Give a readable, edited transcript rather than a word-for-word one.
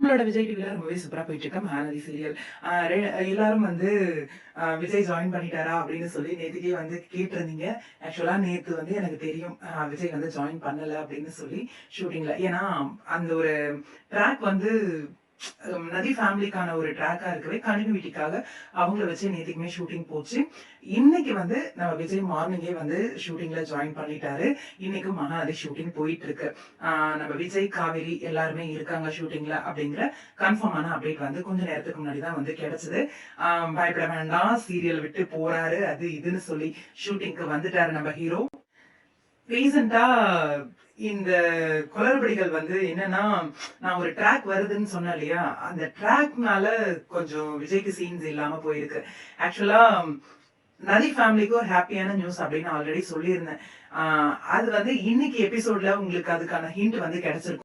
நம்மளோட விஜய் டிவில ரொம்பவே சூப்பரா போயிட்டு இருக்க மகாநதி சீரியல். அ ரெ எல்லாரும் வந்து விஜய் ஜாயின் பண்ணிட்டாரா அப்படின்னு சொல்லி நேத்துக்கே வந்து கேட்டிருந்தீங்க. ஆக்சுவலா நேத்து வந்து எனக்கு தெரியும் விஜய் வந்து ஜாயின் பண்ணல அப்படின்னு சொல்லி ஷூட்டிங்ல. ஏன்னா அந்த ஒரு ட்ராக் வந்து நதி ஃபேமிலிக்கான ஒரு ட்ராக்கா இருக்கவே கண்டினியூட்டிக்காக அவங்கள வச்சு நேத்துக்குமே ஷூட்டிங் போச்சு. இன்னைக்கு வந்து நம்ம விஜய் மார்னிங்கே வந்து ஷூட்டிங்ல ஜாயின் பண்ணிட்டாரு. இன்னைக்கு மகாநதி ஷூட்டிங் போயிட்டு இருக்கு. நம்ம விஜய், காவேரி எல்லாருமே இருக்காங்க ஷூட்டிங்ல அப்படிங்கிற கன்ஃபார்மான அப்டேட் வந்து கொஞ்ச நேரத்துக்கு முன்னாடி தான் வந்து கிடைச்சது. பயப்பட வேண்டாம், சீரியல் விட்டு போறாரு அது இதுன்னு சொல்லி ஷூட்டிங்க்கு வந்துட்டாரு நம்ம ஹீரோ. ரீசெண்டா இந்த குளறுபடிகள் வந்து என்னன்னா, நான் ஒரு ட்ராக் வருதுன்னு சொன்னேன் இல்லையா? அந்த ட்ராக்னால கொஞ்சம் விஜய்க்கு சீன்ஸ் இல்லாம போயிருக்கு. ஆக்சுவலா நதி ஃபேமிலிக்கு ஒரு ஹேப்பியான நியூஸ் அப்படின்னு ஆல்ரெடி சொல்லியிருந்தேன். அது வந்து இன்னைக்கு எபிசோட்ல உங்களுக்கு அதுக்கான ஹிண்ட் வந்து கிடைச்சிருக்கும்.